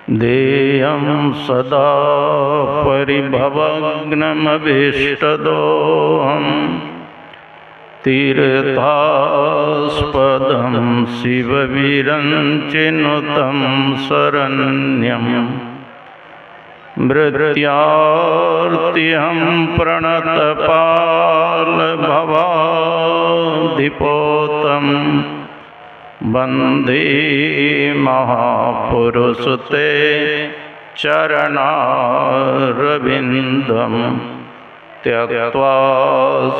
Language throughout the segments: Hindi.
देयं सदा परिभवग्नमभीष्टदोहं तीर्थास्पदं शिवविरञ्चिनुतं शरण्यं मृत्यार्तिहं प्रणतपालभवाधिपोतं वन्दे महापुरुषते चरणारविन्दं त्यक्त्वा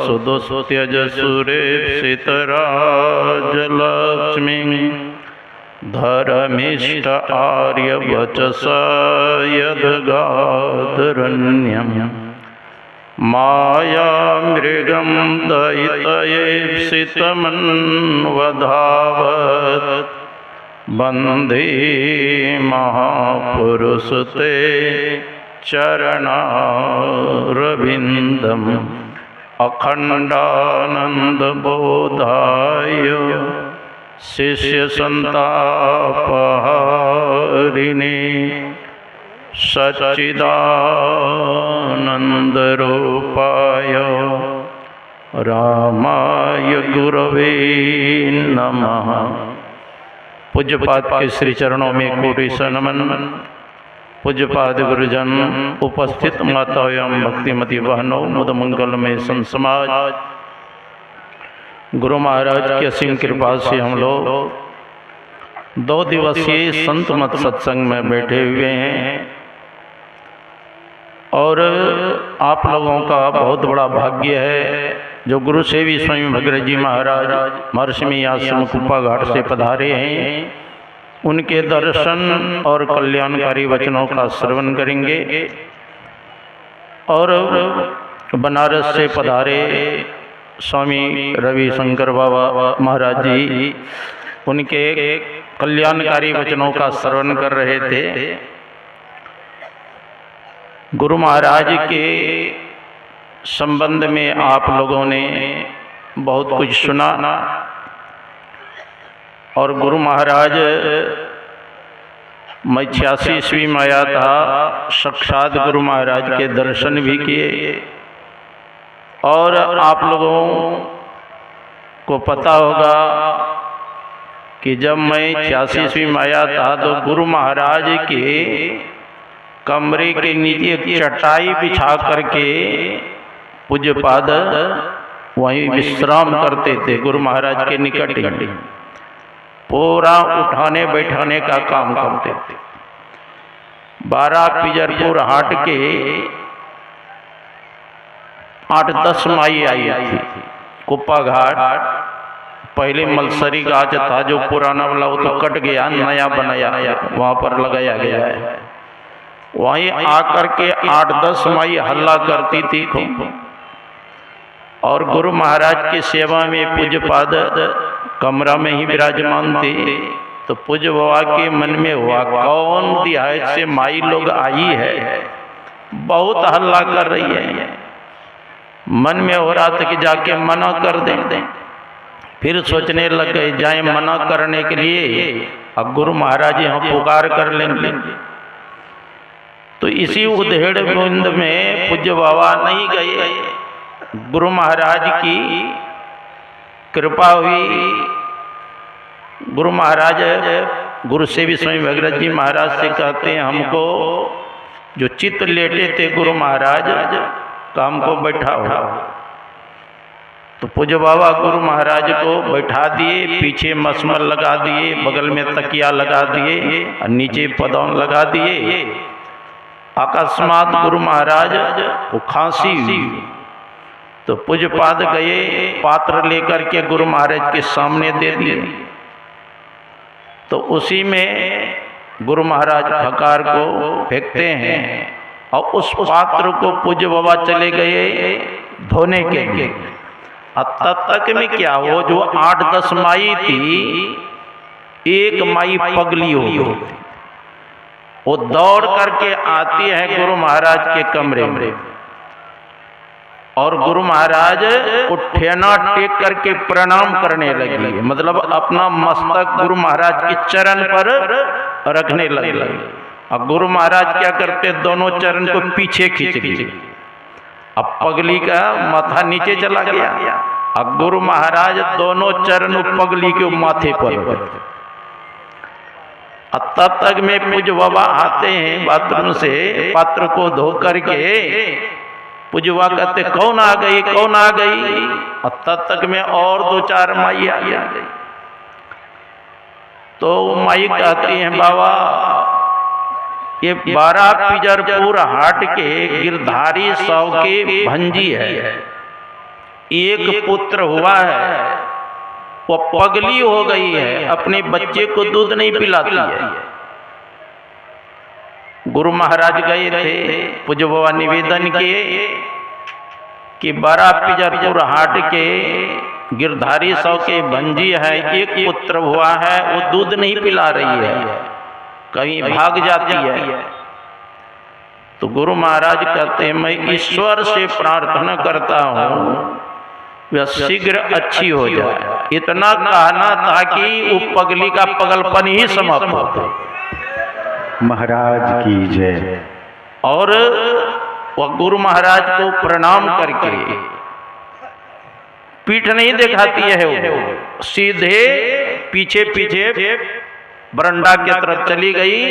सुदुस्त्यजसुरेप्सितराजलक्ष्मीं धर्मिष्ठ आर्यवचसा यद्गात्रण्यं मायामृगं दयितयेप्सितमन्वधावत् वन्दे महापुरुषते चरणारविन्दम् अखण्डानन्दबोधाय शिष्यसन्तापहारिणे सच्चिदानन्दरूपाय रामाय गुरवे नमः। पूज्यपाद के श्री चरणों में कोटि नमन। पूज्यपाद गुरुजन, उपस्थित माता एवं भक्तिमती बहनों, मुद मंगल में संत समाज, गुरु महाराज की असीम कृपा से हम लोग 2 दिवसीय संत मत सत्संग में बैठे हुए हैं और आप लोगों का बहुत बड़ा भाग्य है जो गुरु सेवी स्वामी भगीरथ जी महाराज महर्षि आश्रम कुप्पा घाट से पधारे हैं। उनके दर्शन और कल्याणकारी वचनों का श्रवण करेंगे। और बनारस से पधारे स्वामी रविशंकर बाबा महाराज जी उनके कल्याणकारी वचनों का श्रवण कर रहे थे। गुरु महाराज के संबंध में आप लोगों ने बहुत कुछ सुना और गुरु महाराज मैं 86 ईस्वी में आया था, साक्षात गुरु महाराज के दर्शन भी किए। और आप लोगों को पता होगा कि जब मैं 86 ईस्वी में आया था तो गुरु महाराज के कमरे के नीचे एक चटाई बिछा करके पूज्यपाद वहीं विश्राम करते थे। गुरु महाराज के निकट ही पूरा उठाने बैठाने का काम करते थे। 12 पिजरपुर हाट के 8-10 माई आई थी कुप्पा घाट। पहले मलसरी गाछ था जो पुराना वाला, वो तो कट गया, नया बनाया वहाँ पर लगाया गया है। वहीं आकर के 8-10 माई हल्ला करती थी और गुरु महाराज की सेवा में पूज्यपाद कमरा में ही विराजमान थे। तो पूज्य बाबा के मन में हुआ कौन दिहायत से माई लोग आई है, बहुत हल्ला कर रही है। मन में हो रहा था कि जाके मना कर दें। फिर सोचने लग गए जाए मना करने के लिए, अब गुरु महाराज यहाँ पुकार कर लेंगे। तो इसी उधेड़ बुंद में पूज्य बाबा नहीं गए। गुरु महाराज की कृपा हुई। गुरु महाराज गुरु सेवी स्वामी भगीरथ जी महाराज से कहते हैं हमको जो चित्त लेटे थे गुरु महाराज का हमको बैठाओ। तो पूज्य बाबा गुरु महाराज को बैठा दिए, पीछे मसमल लगा दिए, बगल में तकिया लगा दिए और नीचे पदौन लगा दिए। अकस्मात गुरु महाराज को खांसी हुई तो पूज्यपाद गए, पात्र लेकर के गुरु महाराज के सामने दे दिए। तो उसी में गुरु महाराज फकार को फेंकते हैं और उस पात्र को पूज्य बाबा चले गए धोने के लिए। तब तक में क्या हो, जो 8-10 माई थी, एक माई पगली हो गई। वो दौड़ करके आती है गुरु महाराज के कमरे में और गुरु महाराज उठना टेक करके प्रणाम करने लगी, मतलब अपना मस्तक गुरु महाराज के चरण पर रखने लगे अब गुरु महाराज क्या करते, दोनों चरण को पीछे खींच लिए। अब पगली का माथा नीचे चला गया। अब गुरु महाराज दोनों चरण पगली के माथे पर। तब तक में पूज्य बाबा आते हैं बाथरूम से पात्र को धो करके। पूज्य बाबा कहते कौन आ गई, कौन आ गई। और तब तक में और 2-4 माई आ गई। तो माई कहती हैं बाबा ये 12 पिजरपुर हाट के गिरधारी साव के भंजी है, एक पुत्र हुआ है, वो पगली हो गई है, अपने बच्चे को दूध नहीं पिलाती है। गुरु महाराज गए थे, पूज्य बाबा निवेदन किए कि 12 पिजरपुर हाट के गिरधारी साव के भंजी है, एक पुत्र हुआ है, वो दूध नहीं पिला रही है, कहीं भाग जाती है। तो गुरु महाराज कहते हैं मैं ईश्वर से प्रार्थना करता हूँ वह शीघ्र अच्छी हो जाए। इतना कहना था कि वो पगली का पगलपन ही समाप्त हो गया। महाराज की जय। और वह गुरु महाराज को प्रणाम करके पीठ नहीं दिखाती है, वो सीधे पीछे पीछे बरंडा की तरफ चली गई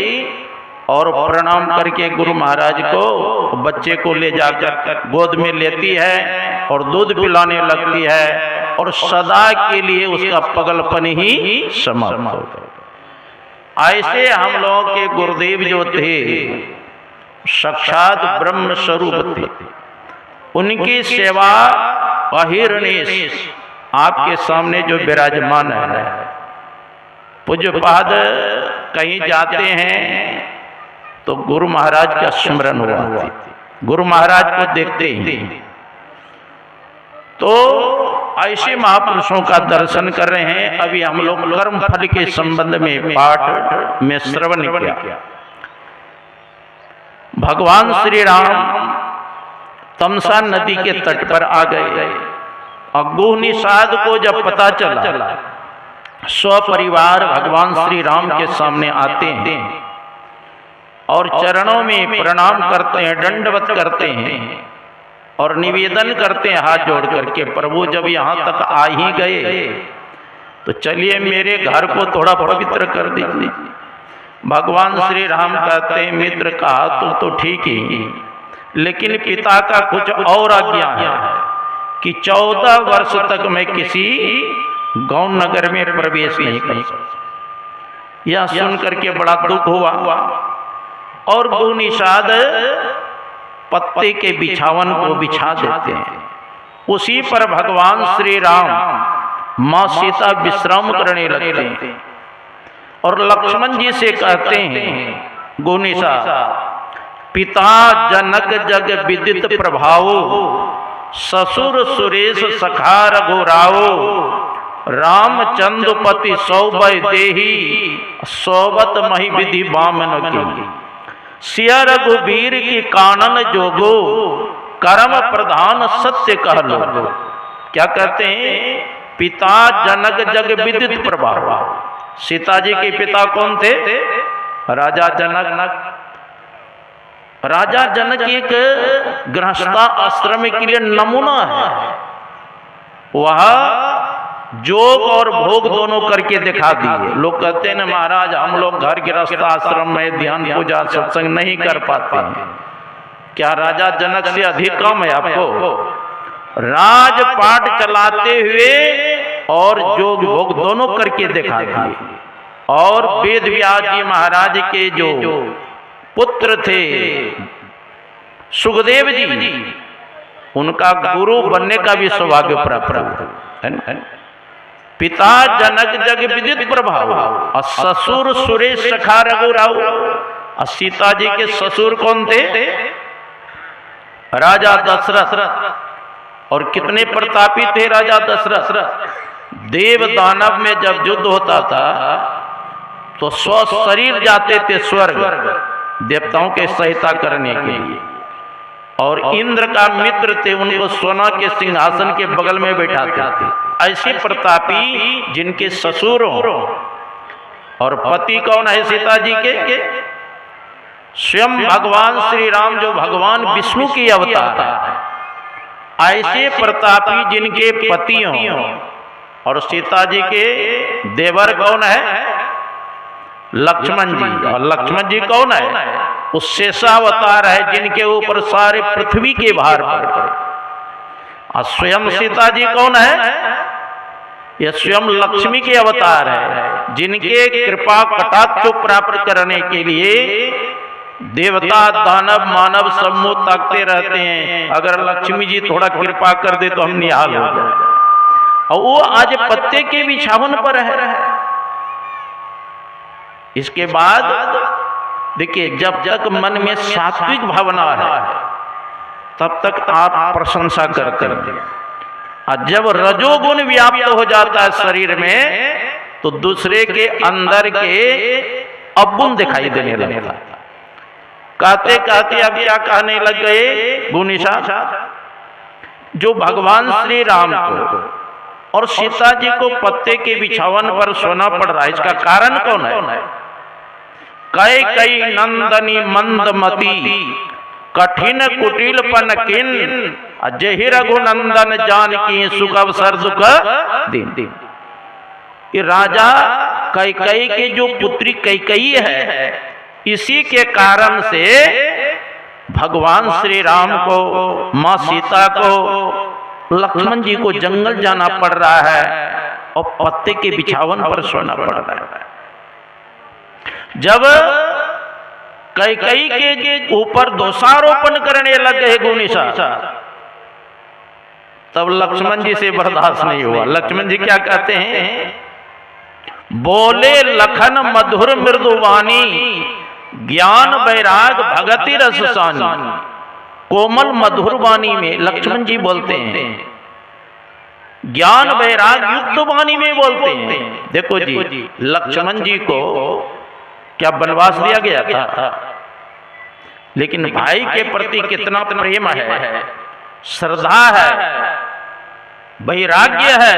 और प्रणाम करके गुरु महाराज को बच्चे को ले जाकर गोद में लेती है और दूध पिलाने लगती है और सदा के लिए उसका पगलपन ही समाप्त हो गया। ऐसे हम लोगों के गुरुदेव जो थे साक्षात ब्रह्म स्वरूप थे, उनकी सेवा अहिर्निश आपके सामने जो विराजमान है। पूज्यपाद कहीं जाते हैं तो गुरु महाराज का स्मरण हुआ, गुरु महाराज को देखते ही। तो ऐसे महापुरुषों का दर्शन कर रहे हैं। अभी हम लोग कर्म फल के संबंध में पाठ में श्रवण किया। भगवान श्री राम तमसा नदी के तट पर आ गए। अग्गू निषाद को जब पता चला, स्वपरिवार भगवान श्री राम के सामने आते हैं और चरणों में प्रणाम करते हैं, दंडवत करते हैं और निवेदन करते हैं हाथ जोड़ करके, प्रभु जब यहाँ तक आ ही गए तो चलिए मेरे घर को थोड़ा पवित्र कर दीजिए। भगवान श्री राम कहते हैं मित्र कहा तो ठीक ही, लेकिन पिता का कुछ और आज्ञा है कि 14 वर्ष तक मैं किसी गौण नगर में प्रवेश नहीं कर सकता। यह सुन करके बड़ा दुख हुआ और गुरु निषाद पत्ते के बिछावन को बिछा देते हैं। उसी पर भगवान श्री राम माँ सीता विश्राम करने लगते हैं और लक्ष्मण जी से कहते हैं गुरु निषाद पिता जनक जग विदित प्रभावो, ससुर सुरेश सखा रघुरावो, रामचंद्रपति सौभय देही, सोबत मही विधि बामन की, सिया रघुबीर की कानन जोगो, कर्म प्रधान सत्य कह लो। क्या कहते हैं? पिता जनक जग विदित प्रभाव। सीता जी के पिता कौन थे? राजा जनक। राजा जनक एक गृहस्था आश्रम के लिए नमूना है। वह जोग और भोग दोनों करके दिखा दिए। लोग कहते हैं ना महाराज हम लोग घर गृहस्थ आश्रम में ध्यान पूजा सत्संग नहीं कर पाते हैं। क्या राजा जनक से अधिक कम है आपको? राजपाट चलाते हुए और जोग भोग दोनों करके दिखा दिए। और वेद व्यास जी महाराज के जो पुत्र थे सुखदेव जी, उनका गुरु बनने का भी सौभाग्य प्राप्त हुआ। पिता जनक जग विदित प्रभाव और ससुर सुरेश सखा रघुराव। और सीता जी के ससुर कौन थे? राजा दशरथ। और कितने प्रतापी थे राजा दशरथ। देव दानव में जब युद्ध होता था तो स्व शरीर जाते थे स्वर्ग देवताओं के सहायता करने के लिए। और इंद्र का मित्र थे, उनको सोना के सिंहासन के बगल में बैठाते थे। ऐसे प्रतापी जिनके ससुर और पति कौन है सीता जी के? स्वयं भगवान श्री राम जो भगवान विष्णु की अवतार है, ऐसे प्रतापी जिनके पति हों, और सीता जी के देवर कौन है? लक्ष्मण जी। और लक्ष्मण जी कौन है? उस शेषावतार है जिनके ऊपर सारे पृथ्वी के भार पड़े। और स्वयं सीता जी कौन है? यह स्वयं लक्ष्मी के अवतार है जिनके कृपा कटाक्ष प्राप्त करने के लिए देवता दानव मानव सब मुंह ताकते रहते हैं, अगर लक्ष्मी जी थोड़ा कृपा कर दे तो हम निहाल हो जाए। और वो आज पत्ते के बिछावन पर है। इसके बाद देखिए, जब तक मन में सात्विक भावना है तब तक आप प्रशंसा करते हैं, और जब रजोगुण व्याप्त हो जाता है शरीर में तो दूसरे के अंदर के अवगुण दिखाई देने लगता है। कहते कहते अब क्या कहने लग गए गुनिशा, जो भगवान श्री राम को और सीता जी को पत्ते के बिछावन पर सोना पड़ रहा है, इसका कारण कौन है? कई कई नंदनी मंदमती कठिन कुटिलपन किन, जहि रघुनंदन जान की सुख अवसर दुख दिन। ये राजा कैकई के जो पुत्री कैकई है, इसी के कारण से भगवान श्री राम को, माँ सीता को, लक्ष्मण जी को जंगल जाना पड़ रहा है और पत्ते के बिछावन पर सोना पड़ रहा है। जब कैकई के ऊपर दोषारोपण करने लग गए गुनिशा, तब लक्ष्मण जी से बर्दाश्त नहीं हुआ। लक्ष्मण जी क्या कहते हैं? बोले लखन मधुर मृदुवानी, ज्ञान वैराग भगति रससानी। कोमल मधुर वाणी में लक्ष्मण जी बोलते हैं, ज्ञान वैराग युक्त वाणी में बोलते हैं। देखो जी, लक्ष्मण जी को क्या वनवास दिया गया था, लेकिन भाई के प्रति कितना प्रेम है, श्रद्धा है, वैराग्य है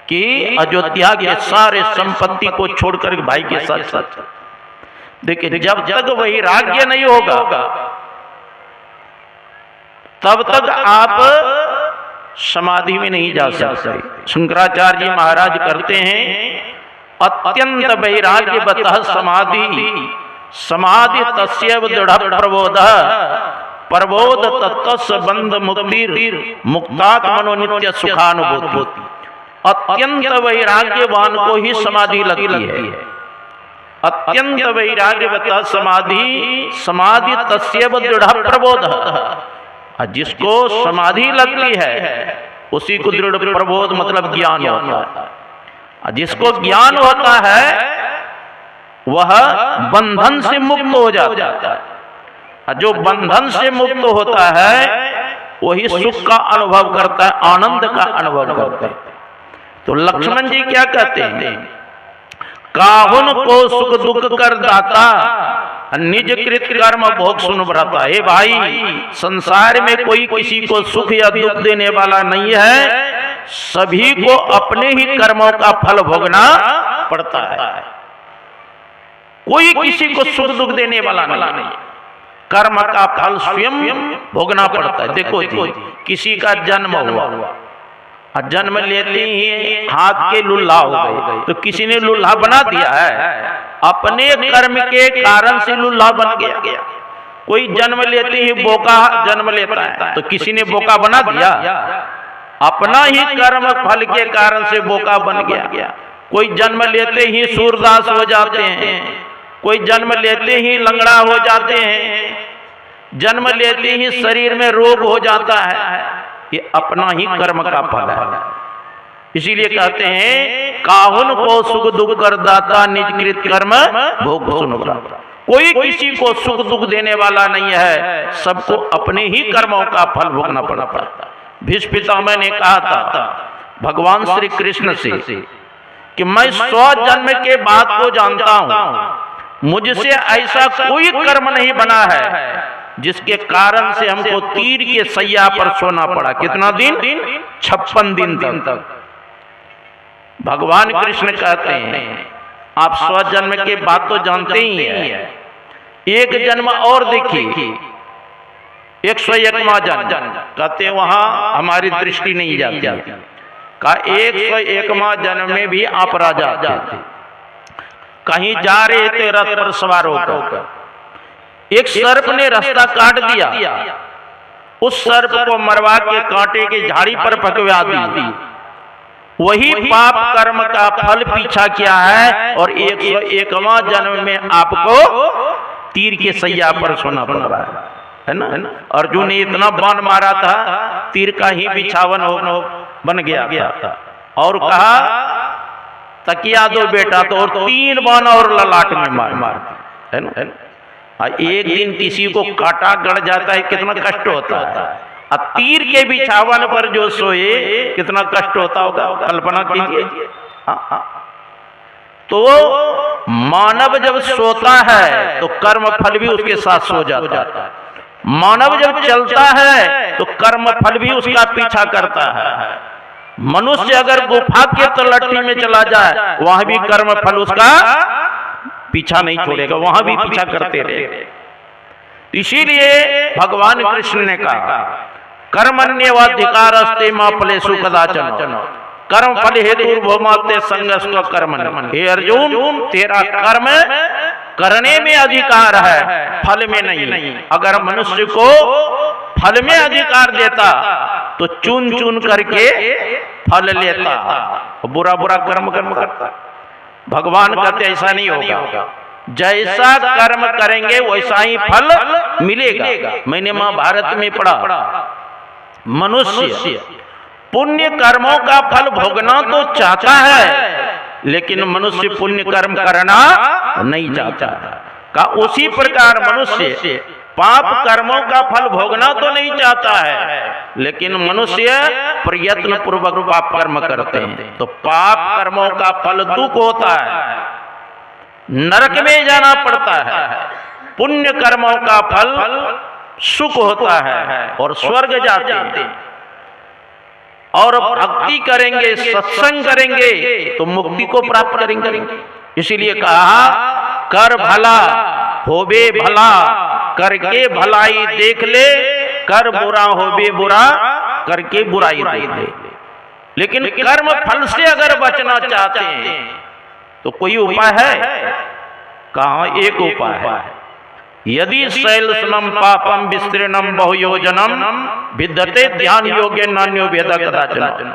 कि अयोध्या के सारे संपत्ति को छोड़कर भाई के साथ साथ। देखिए, जब तक वैराग्य नहीं होगा तब तक आप समाधि में नहीं जा सकते। शंकराचार्य जी महाराज करते हैं, अत्यंत वैराग्य बतः समाधि, समाधि तस्यैव दृढ़ प्रबोध, प्रबोध तत्तस्य बंध मुक्तिर् मुक्तात्मनो नित्य सुखानुभूति। अत्यंत वैराग्यवान को ही समाधि लगती है। अत्यंत वैराग्यवतः समाधि, समाधि तस्यैव दृढ़ प्रबोध। जिसको समाधि लगती है उसी को दृढ़ प्रबोध मतलब ज्ञान होता है। जिसको ज्ञान होता है वह बंधन से मुक्त हो जाता है। जो बंधन से मुक्त होता है वही सुख का अनुभव करता है, आनंद का अनुभव करता है। तो लक्ष्मण जी क्या कहते हैं? काहुन को सुख दुख कर दाता, निज कृत कर्म भोग सुन भ्राता। हे भाई, संसार में कोई किसी को सुख या दुख देने वाला नहीं है, सभी को अपने ही कर्मों का फल भोगना पड़ता है। कोई किसी को सुख दुख देने वाला नहीं, कर्म का फल स्वयं भोगना पड़ता है। देखो जी, किसी का जन्म हुआ, जन्म लेते ही हाथ के लुल्हा हो गए, तो किसी ने लुल्हा बना दिया है, अपने कर्म के कारण से लुल्हा बन गया। कोई जन्म लेते ही बोका जन्म लेता है, तो किसी ने बोका बना दिया, अपना ही कर्म फल के कारण से बोका बन गया। कोई जन्म लेते ही सूरदास हो जाते हैं, कोई जन्म लेते ही लंगड़ा हो जाते हैं, जन्म लेते ही शरीर में रोग हो जाता है। ये अपना ही कर्म का फल है। इसीलिए कहते हैं, काहुन को सुख दुख कर दाता, निज कृत कर्म भोग सुन भ्राता। कोई किसी को सुख दुख देने वाला नहीं है, सबको अपने ही कर्मों का फल भोगना पड़ता है। भीष्म पितामह ने कहा था भगवान श्री कृष्ण से कि मैं 100 जन्म के बाद को जानता हूं, मुझसे ऐसा कोई कर्म नहीं बना है जिसके कारण से हमको तीर के सैया पर सोना पड़ा। कितना दिन? 56 दिन तक। भगवान कृष्ण कहते हैं, आप 100 जन्म के बाद तो जानते ही हैं, एक जन्म और देखी, 101वां जन्म। कहते वहां हमारी दृष्टि नहीं जाती। का 101वां जन्म में भी आप राजा थे, कहीं जा रहे थे रथ पर सवार होकर, एक सर्प ने रास्ता काट दिया, उस सर्प को मरवा के कांटे की झाड़ी पर पकवा दी। वही पाप कर्म का फल पीछा किया है और 101वां जन्म में आपको तीर के सैया पर सोना पड़ रहा है ना। अर्जुन ने इतना बाण मारा था, तीर का ही बिछावन बन गया था। और कहा तकिया दो बेटा, तो और 3 बाण और ललाट में मार है ना। एक दिन किसी को कांटा गड़ जाता है, कितना कष्ट होता है। तीर के बिछावन पर जो सोए, कितना कष्ट होता होगा, कल्पना कीजिए। तो मानव जब सोता है तो कर्म फल भी उसके साथ सो जाता है। मानव जब चलता है तो कर्म फल भी उसका पीछा करता है। मनुष्य अगर गुफा के तलहटी में चला जाए, वहां भी कर्म फल उसका पीछा नहीं छोड़ेगा, वहां भी पीछा करते रहेगा। इसीलिए भगवान कृष्ण ने कहा कर्मण्येवाधिकारस्ते मा फलेषु कदाचन, कर्म फल हेतु भूमाते संगस्व कर्म। हे अर्जुन, तेरा कर्म करने में अधिकार है, फल में नहीं। अगर मनुष्य को फल में अधिकार देता तो चुन चुन करके फल लेता, बुरा बुरा कर्म करता। भगवान कहते ऐसा नहीं होगा, जैसा कर्म करेंगे वैसा ही फल मिलेगा। मैंने महाभारत में पढ़ा, मनुष्य पुण्य कर्मों का फल भोगना तो चाहता है, लेकिन मनुष्य पुण्य कर्म करना नहीं चाहता। का उसी प्रकार मनुष्य पाप कर्मों का फल भोगना तो नहीं चाहता है, लेकिन मनुष्य प्रयत्न पूर्वक पाप कर्म करते हैं। तो पाप कर्मों का फल दुख होता है, नरक में जाना पड़ता है। पुण्य कर्मों का फल सुख होता है और स्वर्ग जाते हैं। और भक्ति करेंगे, सत्संग करेंगे तो मुक्ति को प्राप्त करेंगे। इसीलिए कहा कर भला होबे भला, करके भलाई देख ले, कर बुरा होबे बुरा, करके बुराई देख ले। लेकिन कर्म फल से अगर बचना चाहते हैं तो कोई उपाय है? कहाँ? एक उपाय है। यदि शैलसनम पापम विस्तृणम बहुयोजनम विद्यते ध्यान योगे नान्यो वेद कदाचन।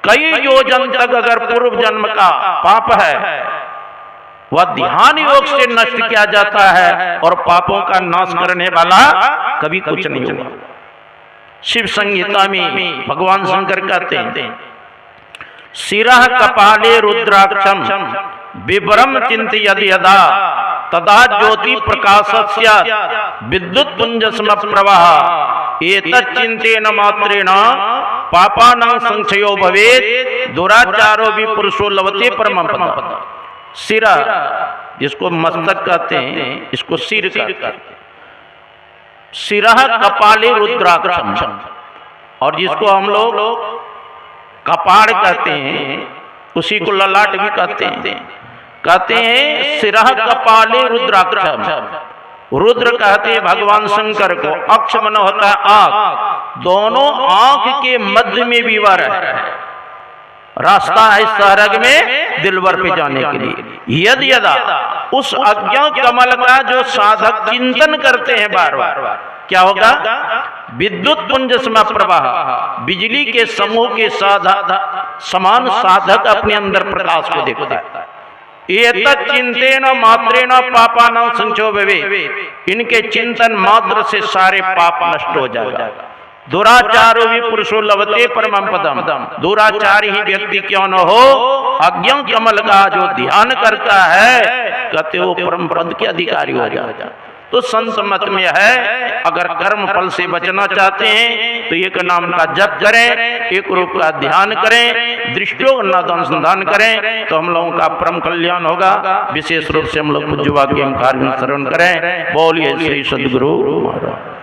कई योजन तक अगर पूर्व जन्म का पाप है वह ध्यान योग से नष्ट किया जाता है और पापों का नाश करने वाला कभी कुछ नहीं होगा। शिव संहिता में भगवान शंकर कहते हैं शिरः कपाले रुद्राक्षम विवरम चिंतयति यदा तदा ज्योति प्रकाशस्य विद्युत पुंजस्म प्रवाह एतत् चिंतेन मात्रेण पापानां संक्षयो भवेत् दुराचारो भी पुरुषो लभते परमं पदम्। सिरा जिसको मस्तक कहते हैं, इसको सिर कहते हैं। सिरः कपाले रुद्राक्षम, और जिसको हम लोग कपाड़ कहते हैं उसी को ललाट भी कहते हैं। कहते हैं सिरः कपाले रुद्राक्षम। रुद्र कहते हैं भगवान शंकर को, अक्ष मन होता है आंख, दोनों आंख के मध्य में विवर है, रास्ता है स्वर्ग में दिलवर पे जाने के लिए। यदि यदा उस अज्ञा कमल का जो साधक चिंतन करते हैं बार बार, क्या होगा? विद्युत पुंजस्म प्रवाह, बिजली के समूह के समान साधक अपने अंदर प्रकाश को देखता है। एतत् चिंतेन मात्रेण पापानां संक्षयो भवेत्, इनके चिंतन मात्र से सारे पाप नष्ट हो जाएगा। दुराचारो भी पुरुषो लभते परमं पदम्। दुराचारी ही व्यक्ति क्यों न हो, अज्ञा कमल का जो ध्यान करता है कहते वो परम पद के अधिकारी हो जाएगा। तो संत मत में है अगर कर्म फल से बचना चाहते हैं तो एक नाम का जप करें, एक रूप का ध्यान करें, दृष्टियों अनुसंधान करें तो हम लोगों का परम कल्याण होगा। विशेष रूप से हम लोग पूज्य वाक्य कार्य श्रवण करें। बोलिए श्री सद्गुरु महाराज।